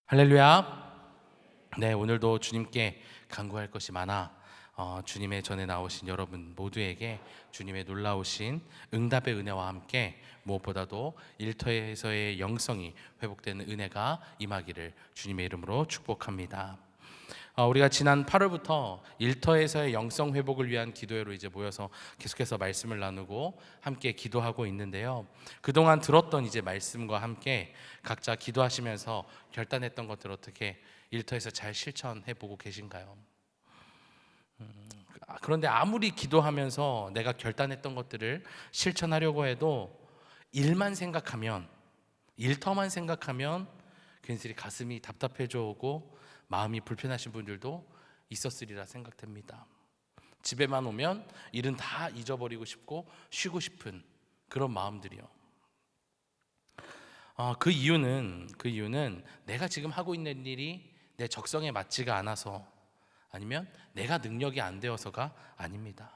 할렐루야. 네, 오늘도 주님께 간구할 것이 많아 주님의 전에 나오신 여러분 모두에게 주님의 놀라우신 응답의 은혜와 함께 무엇보다도 일터에서의 영성이 회복되는 은혜가 임하기를 주님의 이름으로 축복합니다. 우리가 지난 8월부터 일터에서의 영성 회복을 위한 기도회로 이제 모여서 계속해서 말씀을 나누고 함께 기도하고 있는데요. 그동안 들었던 이제 말씀과 함께 각자 기도하시면서 결단했던 것들 어떻게 일터에서 잘 실천해 보고 계신가요? 그런데 아무리 기도하면서 내가 결단했던 것들을 실천하려고 해도 일만 생각하면, 일터만 생각하면 괜스레 가슴이 답답해져 오고 마음이 불편하신 분들도 있었으리라 생각됩니다. 집에만 오면 일은 다 잊어버리고 싶고 쉬고 싶은 그런 마음들이요. 그 이유는 내가 지금 하고 있는 일이 내 적성에 맞지가 않아서, 아니면 내가 능력이 안 되어서가 아닙니다.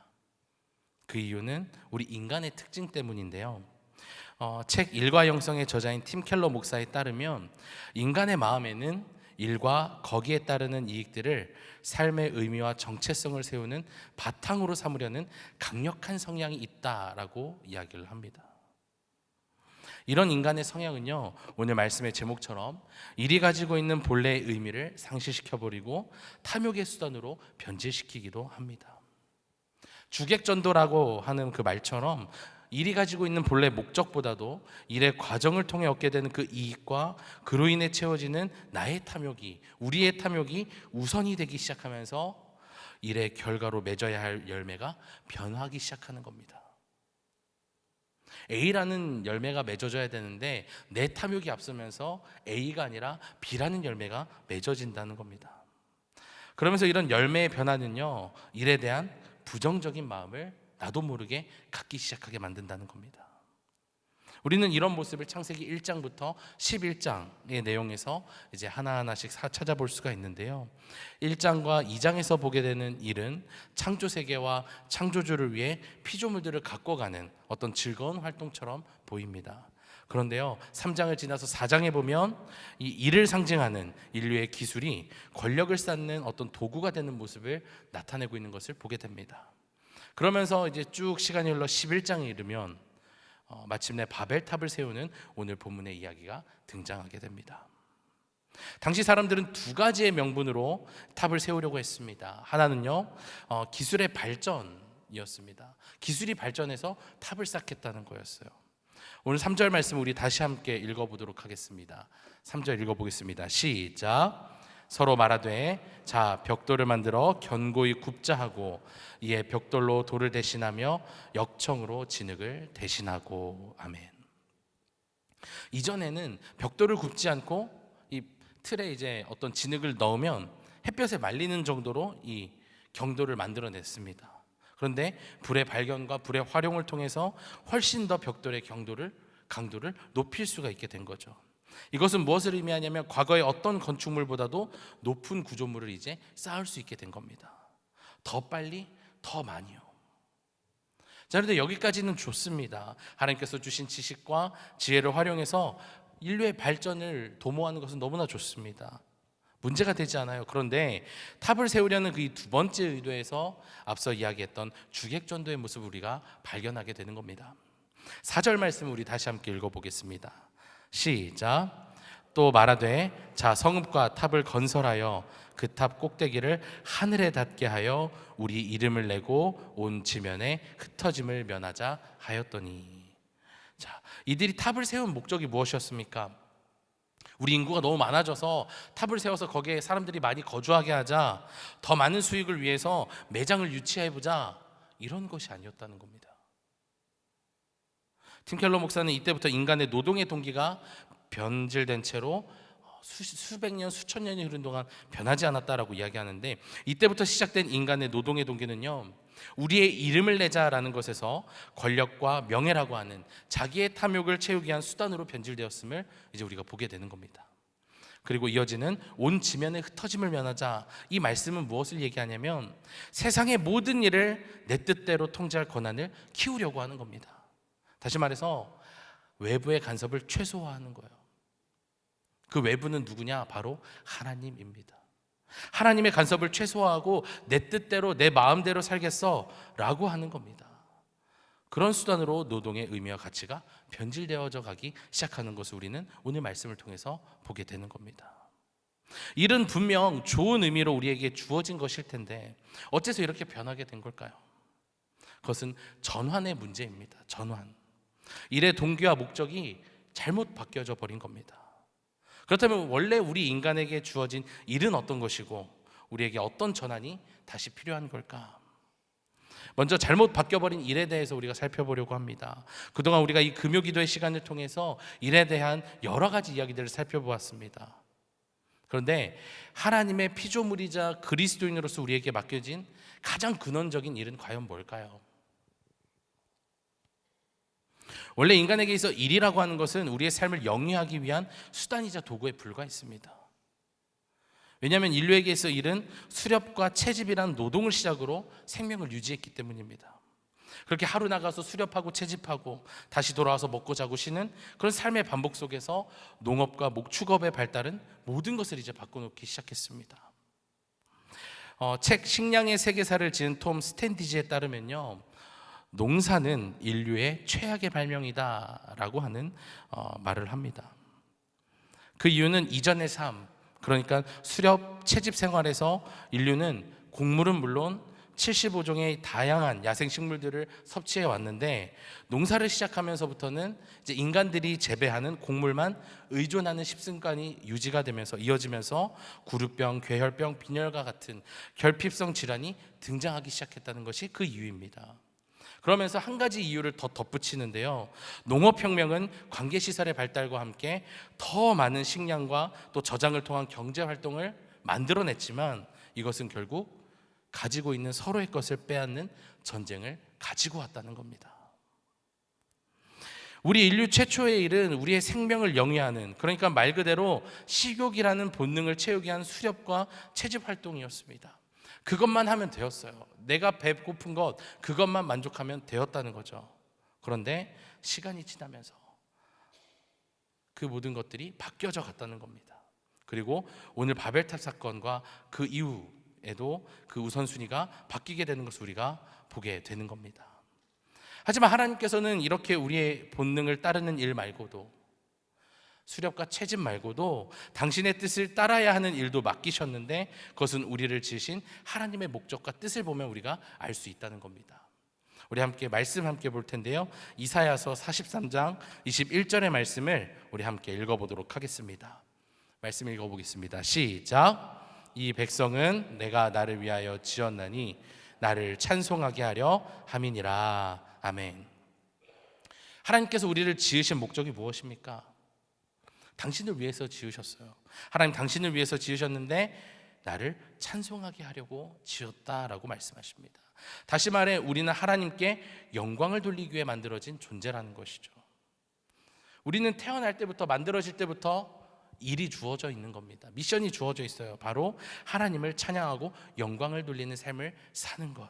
그 이유는 우리 인간의 특징 때문인데요. 책 일과 영성의 저자인 팀 켈러 목사에 따르면 인간의 마음에는 일과 거기에 따르는 이익들을 삶의 의미와 정체성을 세우는 바탕으로 삼으려는 강력한 성향이 있다라고 이야기를 합니다. 이런 인간의 성향은요, 오늘 말씀의 제목처럼 일이 가지고 있는 본래의 의미를 상실시켜버리고 탐욕의 수단으로 변질시키기도 합니다. 주객전도라고 하는 그 말처럼 일이 가지고 있는 본래 목적보다도 일의 과정을 통해 얻게 되는 그 이익과 그로 인해 채워지는 나의 탐욕이, 우리의 탐욕이 우선이 되기 시작하면서 일의 결과로 맺어야 할 열매가 변하기 시작하는 겁니다. A라는 열매가 맺어져야 되는데 내 탐욕이 앞서면서 A가 아니라 B라는 열매가 맺어진다는 겁니다. 그러면서 이런 열매의 변화는요, 일에 대한 부정적인 마음을 나도 모르게 갖기 시작하게 만든다는 겁니다. 우리는 이런 모습을 창세기 1장부터 11장의 내용에서 이제 하나하나씩 찾아볼 수가 있는데요. 1장과 2장에서 보게 되는 일은 창조 세계와 창조주를 위해 피조물들을 갖고 가는 어떤 즐거운 활동처럼 보입니다. 그런데요, 3장을 지나서 4장에 보면 이 일을 상징하는 인류의 기술이 권력을 쌓는 어떤 도구가 되는 모습을 나타내고 있는 것을 보게 됩니다. 그러면서 이제 쭉 시간이 흘러 11장에 이르면 마침내 바벨탑을 세우는 오늘 본문의 이야기가 등장하게 됩니다. 당시 사람들은 두 가지의 명분으로 탑을 세우려고 했습니다. 하나는요, 기술의 발전이었습니다. 기술이 발전해서 탑을 쌓겠다는 거였어요. 오늘 3절 말씀 우리 다시 함께 읽어보도록 하겠습니다. 3절 읽어보겠습니다. 시작. 서로 말하되 자 벽돌을 만들어 견고히 굽자 하고 이에 벽돌로 돌을 대신하며 역청으로 진흙을 대신하고. 아멘. 이전에는 벽돌을 굽지 않고 이 틀에 이제 어떤 진흙을 넣으면 햇볕에 말리는 정도로 이 경도를 만들어냈습니다. 그런데 불의 발견과 불의 활용을 통해서 훨씬 더 벽돌의 강도를 높일 수가 있게 된 거죠. 이것은 무엇을 의미하냐면 과거의 어떤 건축물보다도 높은 구조물을 이제 쌓을 수 있게 된 겁니다. 더 빨리, 더 많이요. 자, 그런데 여기까지는 좋습니다. 하나님께서 주신 지식과 지혜를 활용해서 인류의 발전을 도모하는 것은 너무나 좋습니다. 문제가 되지 않아요. 그런데 탑을 세우려는 그 두 번째 의도에서 앞서 이야기했던 주객전도의 모습을 우리가 발견하게 되는 겁니다. 4절 말씀을 우리 다시 함께 읽어보겠습니다. 시작. 또 말하되 자 성읍과 탑을 건설하여 그 탑 꼭대기를 하늘에 닿게 하여 우리 이름을 내고 온 지면에 흩어짐을 면하자 하였더니. 자, 이들이 탑을 세운 목적이 무엇이었습니까? 우리 인구가 너무 많아져서 탑을 세워서 거기에 사람들이 많이 거주하게 하자, 더 많은 수익을 위해서 매장을 유치해보자, 이런 것이 아니었다는 겁니다. 팀 켈러 목사는 이때부터 인간의 노동의 동기가 변질된 채로 수백 년, 수천 년이 흐른 동안 변하지 않았다라고 이야기하는데, 이때부터 시작된 인간의 노동의 동기는요, 우리의 이름을 내자라는 것에서 권력과 명예라고 하는 자기의 탐욕을 채우기 위한 수단으로 변질되었음을 이제 우리가 보게 되는 겁니다. 그리고 이어지는 온 지면에 흩어짐을 면하자, 이 말씀은 무엇을 얘기하냐면 세상의 모든 일을 내 뜻대로 통제할 권한을 키우려고 하는 겁니다. 다시 말해서 외부의 간섭을 최소화하는 거예요. 그 외부는 누구냐? 바로 하나님입니다. 하나님의 간섭을 최소화하고 내 뜻대로 내 마음대로 살겠어 라고 하는 겁니다. 그런 수단으로 노동의 의미와 가치가 변질되어져 가기 시작하는 것을 우리는 오늘 말씀을 통해서 보게 되는 겁니다. 일은 분명 좋은 의미로 우리에게 주어진 것일 텐데 어째서 이렇게 변하게 된 걸까요? 그것은 전환의 문제입니다. 전환. 일의 동기와 목적이 잘못 바뀌어져 버린 겁니다. 그렇다면 원래 우리 인간에게 주어진 일은 어떤 것이고 우리에게 어떤 전환이 다시 필요한 걸까? 먼저 잘못 바뀌어버린 일에 대해서 우리가 살펴보려고 합니다. 그동안 우리가 이 금요기도의 시간을 통해서 일에 대한 여러 가지 이야기들을 살펴보았습니다. 그런데 하나님의 피조물이자 그리스도인으로서 우리에게 맡겨진 가장 근원적인 일은 과연 뭘까요? 원래 인간에게 있어 일이라고 하는 것은 우리의 삶을 영위하기 위한 수단이자 도구에 불과했습니다. 왜냐하면 인류에게 있어 일은 수렵과 채집이라는 노동을 시작으로 생명을 유지했기 때문입니다. 그렇게 하루 나가서 수렵하고 채집하고 다시 돌아와서 먹고 자고 쉬는 그런 삶의 반복 속에서 농업과 목축업의 발달은 모든 것을 이제 바꿔놓기 시작했습니다. 책 식량의 세계사를 지은 톰 스탠디지에 따르면요, 농사는 인류의 최악의 발명이다 라고 하는 말을 합니다. 그 이유는 이전의 삶, 그러니까 수렵 채집 생활에서 인류는 곡물은 물론 75종의 다양한 야생식물들을 섭취해 왔는데 농사를 시작하면서부터는 이제 인간들이 재배하는 곡물만 의존하는 식습관이 유지가 되면서 이어지면서 구루병, 괴혈병, 빈혈과 같은 결핍성 질환이 등장하기 시작했다는 것이 그 이유입니다. 그러면서 한 가지 이유를 더 덧붙이는데요, 농업혁명은 관계시설의 발달과 함께 더 많은 식량과 또 저장을 통한 경제활동을 만들어냈지만 이것은 결국 가지고 있는 서로의 것을 빼앗는 전쟁을 가지고 왔다는 겁니다. 우리 인류 최초의 일은 우리의 생명을 영위하는, 그러니까 말 그대로 식욕이라는 본능을 채우기 위한 수렵과 채집 활동이었습니다. 그것만 하면 되었어요. 내가 배고픈 것 그것만 만족하면 되었다는 거죠. 그런데 시간이 지나면서 그 모든 것들이 바뀌어져 갔다는 겁니다. 그리고 오늘 바벨탑 사건과 그 이후에도 그 우선순위가 바뀌게 되는 것을 우리가 보게 되는 겁니다. 하지만 하나님께서는 이렇게 우리의 본능을 따르는 일 말고도, 수렵과 채집 말고도 당신의 뜻을 따라야 하는 일도 맡기셨는데 그것은 우리를 지으신 하나님의 목적과 뜻을 보면 우리가 알 수 있다는 겁니다. 우리 함께 말씀 함께 볼 텐데요, 이사야서 43장 21절의 말씀을 우리 함께 읽어보도록 하겠습니다. 말씀 읽어보겠습니다. 시작. 이 백성은 내가 나를 위하여 지었나니 나를 찬송하게 하려 함이니라. 아멘. 하나님께서 우리를 지으신 목적이 무엇입니까? 당신을 위해서 지으셨어요. 하나님 당신을 위해서 지으셨는데 나를 찬송하게 하려고 지었다라고 말씀하십니다. 다시 말해 우리는 하나님께 영광을 돌리기 위해 만들어진 존재라는 것이죠. 우리는 태어날 때부터, 만들어질 때부터 일이 주어져 있는 겁니다. 미션이 주어져 있어요. 바로 하나님을 찬양하고 영광을 돌리는 삶을 사는 것.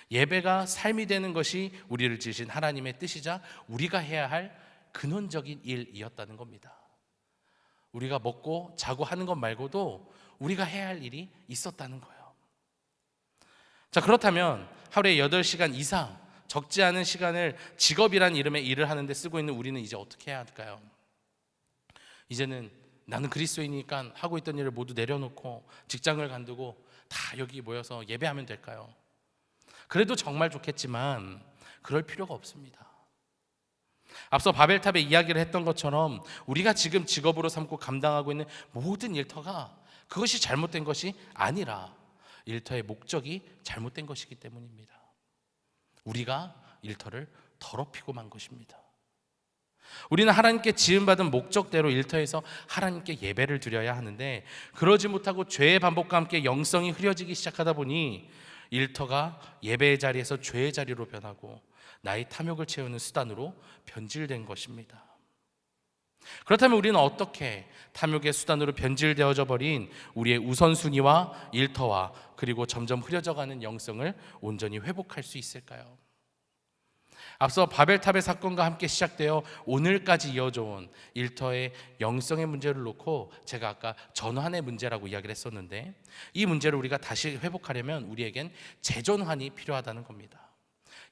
예배가 삶이 되는 것이 우리를 지으신 하나님의 뜻이자 우리가 해야 할 근원적인 일이었다는 겁니다. 우리가 먹고 자고 하는 것 말고도 우리가 해야 할 일이 있었다는 거예요. 자, 그렇다면 하루에 8시간 이상 적지 않은 시간을 직업이란 이름의 일을 하는데 쓰고 있는 우리는 이제 어떻게 해야 할까요? 이제는 나는 그리스도이니까 하고 있던 일을 모두 내려놓고 직장을 간두고 다 여기 모여서 예배하면 될까요? 그래도 정말 좋겠지만 그럴 필요가 없습니다. 앞서 바벨탑의 이야기를 했던 것처럼 우리가 지금 직업으로 삼고 감당하고 있는 모든 일터가 그것이 잘못된 것이 아니라 일터의 목적이 잘못된 것이기 때문입니다. 우리가 일터를 더럽히고 만 것입니다. 우리는 하나님께 지음받은 목적대로 일터에서 하나님께 예배를 드려야 하는데 그러지 못하고 죄의 반복과 함께 영성이 흐려지기 시작하다 보니 일터가 예배의 자리에서 죄의 자리로 변하고 나의 탐욕을 채우는 수단으로 변질된 것입니다. 그렇다면 우리는 어떻게 탐욕의 수단으로 변질되어져 버린 우리의 우선순위와 일터와 그리고 점점 흐려져가는 영성을 온전히 회복할 수 있을까요? 앞서 바벨탑의 사건과 함께 시작되어 오늘까지 이어져 온 일터의 영성의 문제를 놓고 제가 아까 전환의 문제라고 이야기를 했었는데, 이 문제를 우리가 다시 회복하려면 우리에겐 재전환이 필요하다는 겁니다.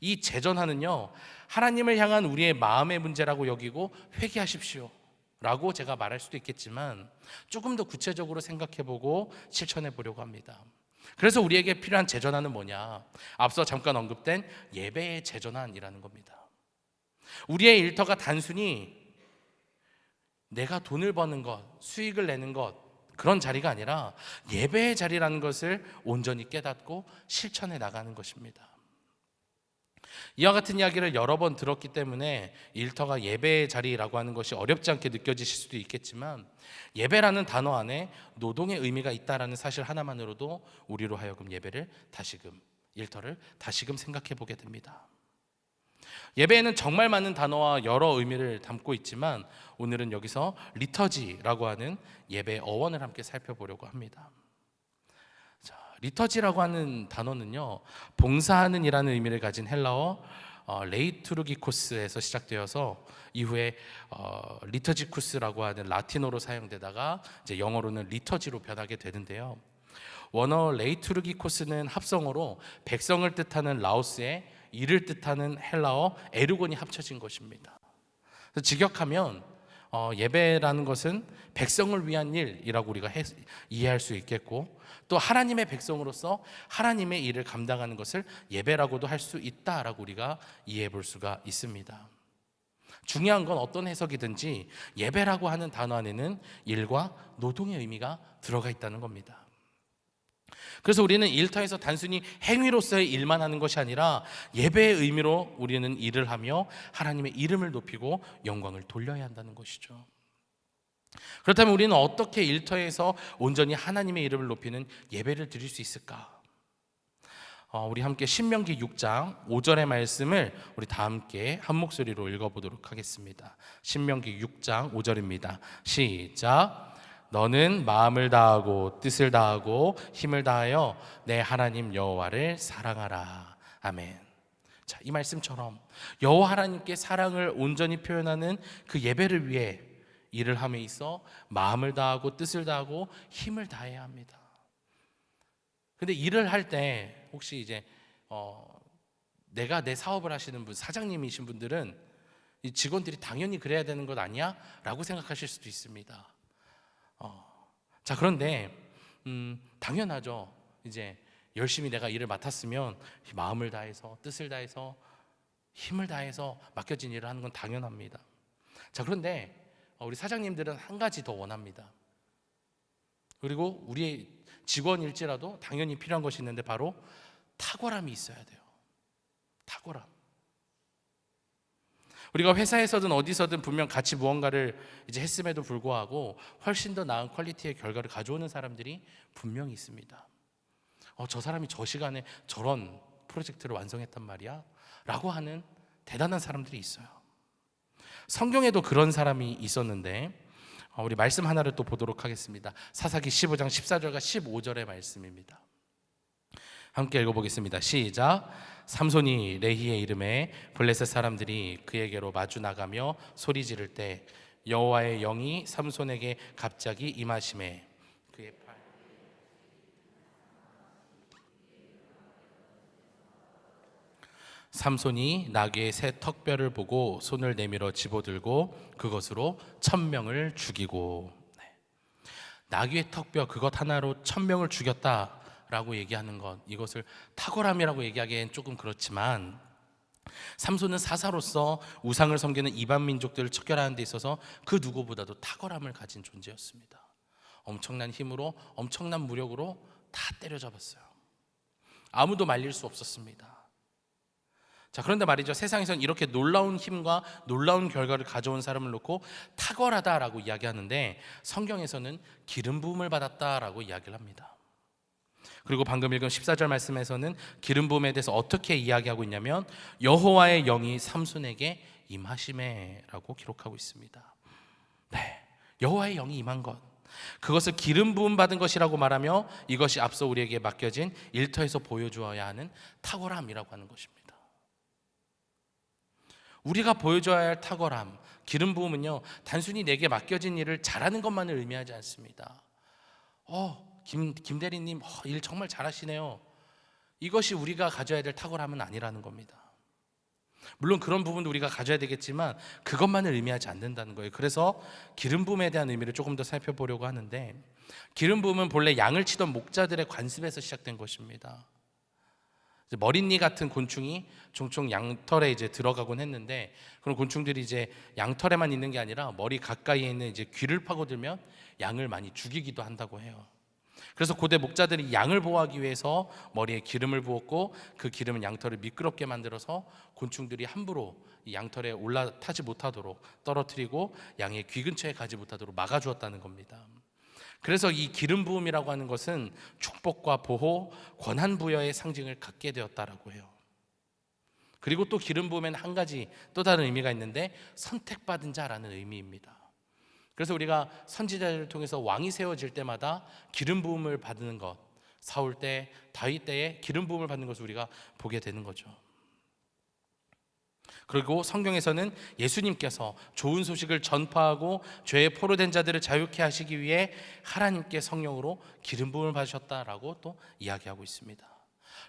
이 재전환은요, 하나님을 향한 우리의 마음의 문제라고 여기고 회개하십시오 라고 제가 말할 수도 있겠지만, 조금 더 구체적으로 생각해보고 실천해 보려고 합니다. 그래서 우리에게 필요한 재전환은 뭐냐? 앞서 잠깐 언급된 예배의 재전환이라는 겁니다. 우리의 일터가 단순히 내가 돈을 버는 것, 수익을 내는 것, 그런 자리가 아니라 예배의 자리라는 것을 온전히 깨닫고 실천해 나가는 것입니다. 이와 같은 이야기를 여러 번 들었기 때문에 일터가 예배의 자리라고 하는 것이 어렵지 않게 느껴지실 수도 있겠지만, 예배라는 단어 안에 노동의 의미가 있다라는 사실 하나만으로도 우리로 하여금 예배를 다시금, 일터를 다시금 생각해 보게 됩니다. 예배에는 정말 많은 단어와 여러 의미를 담고 있지만, 오늘은 여기서 리터지라고 하는 예배 어원을 함께 살펴보려고 합니다. 리터지라고 하는 단어는요, 봉사하는 이라는 의미를 가진 헬라어 레이투르기코스에서 시작되어서 이후에 리터지쿠스라고 하는 라틴어로 사용되다가 이제 영어로는 리터지로 변하게 되는데요. 원어 레이투르기코스는 합성어로 백성을 뜻하는 라오스의 일을 뜻하는 헬라어 에르곤이 합쳐진 것입니다. 그래서 직역하면 예배라는 것은 백성을 위한 일이라고 우리가 이해할 수 있겠고, 또 하나님의 백성으로서 하나님의 일을 감당하는 것을 예배라고도 할 수 있다라고 우리가 이해해 볼 수가 있습니다. 중요한 건 어떤 해석이든지 예배라고 하는 단어 안에는 일과 노동의 의미가 들어가 있다는 겁니다. 그래서 우리는 일터에서 단순히 행위로서의 일만 하는 것이 아니라 예배의 의미로 우리는 일을 하며 하나님의 이름을 높이고 영광을 돌려야 한다는 것이죠. 그렇다면 우리는 어떻게 일터에서 온전히 하나님의 이름을 높이는 예배를 드릴 수 있을까? 우리 함께 신명기 6장 5절의 말씀을 우리 다 함께 한 목소리로 읽어보도록 하겠습니다. 신명기 6장 5절입니다. 시작. 너는 마음을 다하고 뜻을 다하고 힘을 다하여 내 하나님 여호와를 사랑하라. 아멘. 자, 이 말씀처럼 여호와 하나님께 사랑을 온전히 표현하는 그 예배를 위해 일을 함에 있어 마음을 다하고 뜻을 다하고 힘을 다해야 합니다. 근데 일을 할 때 혹시 이제 내가 내 사업을 하시는 분, 사장님이신 분들은 이 직원들이 당연히 그래야 되는 것 아니야? 라고 생각하실 수도 있습니다. 자, 그런데 당연하죠. 이제 열심히 내가 일을 맡았으면 마음을 다해서 뜻을 다해서 힘을 다해서 맡겨진 일을 하는 건 당연합니다. 자, 그런데 우리 사장님들은 한 가지 더 원합니다. 그리고 우리의 직원일지라도 당연히 필요한 것이 있는데 바로 탁월함이 있어야 돼요. 탁월함. 우리가 회사에서든 어디서든 분명 같이 무언가를 이제 했음에도 불구하고 훨씬 더 나은 퀄리티의 결과를 가져오는 사람들이 분명히 있습니다. 저 사람이 저 시간에 저런 프로젝트를 완성했단 말이야 라고 하는 대단한 사람들이 있어요. 성경에도 그런 사람이 있었는데 우리 말씀 하나를 또 보도록 하겠습니다. 사사기 15장 14절과 15절의 말씀입니다. 함께 읽어보겠습니다. 시작. 삼손이 레히의 이름에 블레셋 사람들이 그에게로 마주 나가며 소리 지를 때 여호와의 영이 삼손에게 갑자기 임하시매 그의 팔 삼손이 나귀의 새 턱뼈를 보고 손을 내밀어 집어들고 그것으로 1000명을 죽이고. 나귀의 턱뼈 그것 하나로 1000명을 죽였다라고 얘기하는 것, 이것을 탁월함이라고 얘기하기엔 조금 그렇지만 삼손은 사사로서 우상을 섬기는 이방 민족들을 척결하는 데 있어서 그 누구보다도 탁월함을 가진 존재였습니다. 엄청난 힘으로 엄청난 무력으로 다 때려잡았어요. 아무도 말릴 수 없었습니다. 자, 그런데 말이죠, 세상에서는 이렇게 놀라운 힘과 놀라운 결과를 가져온 사람을 놓고 탁월하다라고 이야기하는데 성경에서는 기름 부음을 받았다라고 이야기를 합니다. 그리고 방금 읽은 14절 말씀에서는 기름 부음에 대해서 어떻게 이야기하고 있냐면 여호와의 영이 삼손에게 임하시매라고 기록하고 있습니다. 네, 여호와의 영이 임한 것, 그것을 기름 부음 받은 것이라고 말하며 이것이 앞서 우리에게 맡겨진 일터에서 보여주어야 하는 탁월함이라고 하는 것입니다. 우리가 보여줘야 할 탁월함, 기름 부음은요, 단순히 내게 맡겨진 일을 잘하는 것만을 의미하지 않습니다. 김 대리님 일 정말 잘하시네요. 이것이 우리가 가져야 될 탁월함은 아니라는 겁니다. 물론 그런 부분도 우리가 가져야 되겠지만 그것만을 의미하지 않는다는 거예요. 그래서 기름 부음에 대한 의미를 조금 더 살펴보려고 하는데, 기름 부음은 본래 양을 치던 목자들의 관습에서 시작된 것입니다. 머릿니 같은 곤충이 종종 양털에 이제 들어가곤 했는데, 그런 곤충들이 이제 양털에만 있는 게 아니라 머리 가까이에 있는 이제 귀를 파고들면 양을 많이 죽이기도 한다고 해요. 그래서 고대 목자들이 양을 보호하기 위해서 머리에 기름을 부었고, 그 기름은 양털을 미끄럽게 만들어서 곤충들이 함부로 이 양털에 올라타지 못하도록 떨어뜨리고 양의 귀 근처에 가지 못하도록 막아주었다는 겁니다. 그래서 이 기름 부음이라고 하는 것은 축복과 보호, 권한 부여의 상징을 갖게 되었다라고 해요. 그리고 또 기름 부음에는 한 가지 또 다른 의미가 있는데, 선택받은 자라는 의미입니다. 그래서 우리가 선지자들을 통해서 왕이 세워질 때마다 기름 부음을 받는 것, 사울 때, 다윗 때에 기름 부음을 받는 것을 우리가 보게 되는 거죠. 그리고 성경에서는 예수님께서 좋은 소식을 전파하고 죄에 포로된 자들을 자유케 하시기 위해 하나님께 성령으로 기름 부음을 받으셨다라고 또 이야기하고 있습니다.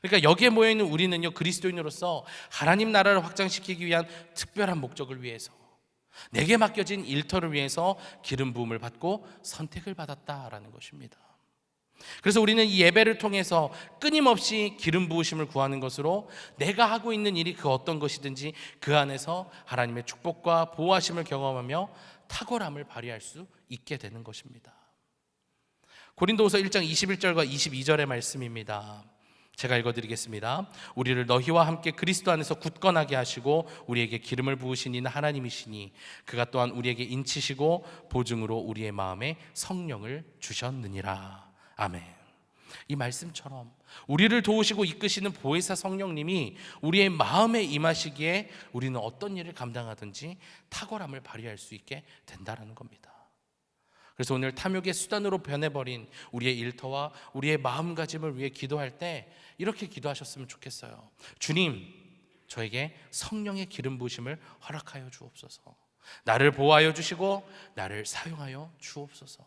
그러니까 여기에 모여있는 우리는요, 그리스도인으로서 하나님 나라를 확장시키기 위한 특별한 목적을 위해서, 내게 맡겨진 일터를 위해서 기름 부음을 받고 선택을 받았다라는 것입니다. 그래서 우리는 이 예배를 통해서 끊임없이 기름 부으심을 구하는 것으로 내가 하고 있는 일이 그 어떤 것이든지 그 안에서 하나님의 축복과 보호하심을 경험하며 탁월함을 발휘할 수 있게 되는 것입니다. 고린도후서 1장 21절과 22절의 말씀입니다. 제가 읽어드리겠습니다. 우리를 너희와 함께 그리스도 안에서 굳건하게 하시고 우리에게 기름을 부으신 이는 하나님이시니 그가 또한 우리에게 인치시고 보증으로 우리의 마음에 성령을 주셨느니라. 아멘. 이 말씀처럼 우리를 도우시고 이끄시는 보혜사 성령님이 우리의 마음에 임하시기에 우리는 어떤 일을 감당하든지 탁월함을 발휘할 수 있게 된다는 겁니다. 그래서 오늘 탐욕의 수단으로 변해버린 우리의 일터와 우리의 마음가짐을 위해 기도할 때 이렇게 기도하셨으면 좋겠어요. 주님, 저에게 성령의 기름 부으심을 허락하여 주옵소서. 나를 보호하여 주시고 나를 사용하여 주옵소서.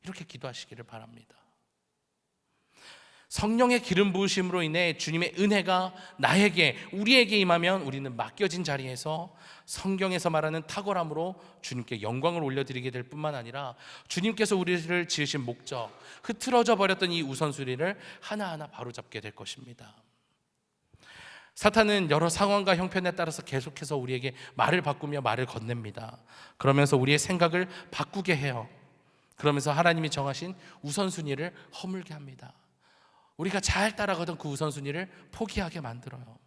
이렇게 기도하시기를 바랍니다. 성령의 기름 부으심으로 인해 주님의 은혜가 나에게, 우리에게 임하면 우리는 맡겨진 자리에서 성경에서 말하는 탁월함으로 주님께 영광을 올려드리게 될 뿐만 아니라 주님께서 우리를 지으신 목적, 흐트러져 버렸던 이 우선순위를 하나하나 바로잡게 될 것입니다. 사탄은 여러 상황과 형편에 따라서 계속해서 우리에게 말을 바꾸며 말을 건넵니다. 그러면서 우리의 생각을 바꾸게 해요. 그러면서 하나님이 정하신 우선순위를 허물게 합니다. 우리가 잘 따라가던 그 우선순위를 포기하게 만들어요.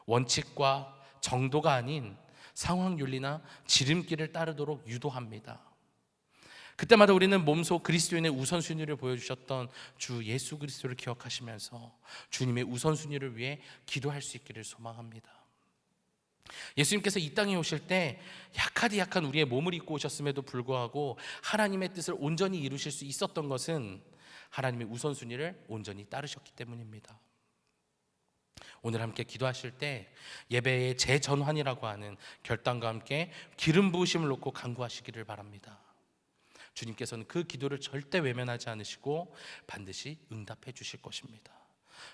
원칙과 정도가 아닌 상황윤리나 지름길을 따르도록 유도합니다. 그때마다 우리는 몸소 그리스도인의 우선순위를 보여주셨던 주 예수 그리스도를 기억하시면서 주님의 우선순위를 위해 기도할 수 있기를 소망합니다. 예수님께서 이 땅에 오실 때 약하디 약한 우리의 몸을 입고 오셨음에도 불구하고 하나님의 뜻을 온전히 이루실 수 있었던 것은 하나님의 우선순위를 온전히 따르셨기 때문입니다. 오늘 함께 기도하실 때 예배의 재전환이라고 하는 결단과 함께 기름 부으심을 놓고 간구하시기를 바랍니다. 주님께서는 그 기도를 절대 외면하지 않으시고 반드시 응답해 주실 것입니다.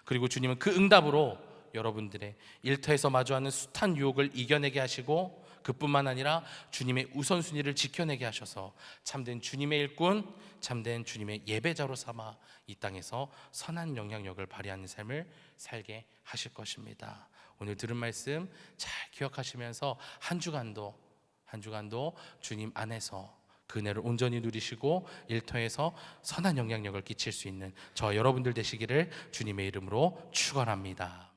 그리고 주님은 그 응답으로 여러분들의 일터에서 마주하는 숱한 유혹을 이겨내게 하시고 그뿐만 아니라 주님의 우선순위를 지켜내게 하셔서 참된 주님의 일꾼, 참된 주님의 예배자로 삼아 이 땅에서 선한 영향력을 발휘하는 삶을 살게 하실 것입니다. 오늘 들은 말씀 잘 기억하시면서 한 주간도 주님 안에서 그 은혜를 온전히 누리시고 일터에서 선한 영향력을 끼칠 수 있는 저 여러분들 되시기를 주님의 이름으로 축원합니다.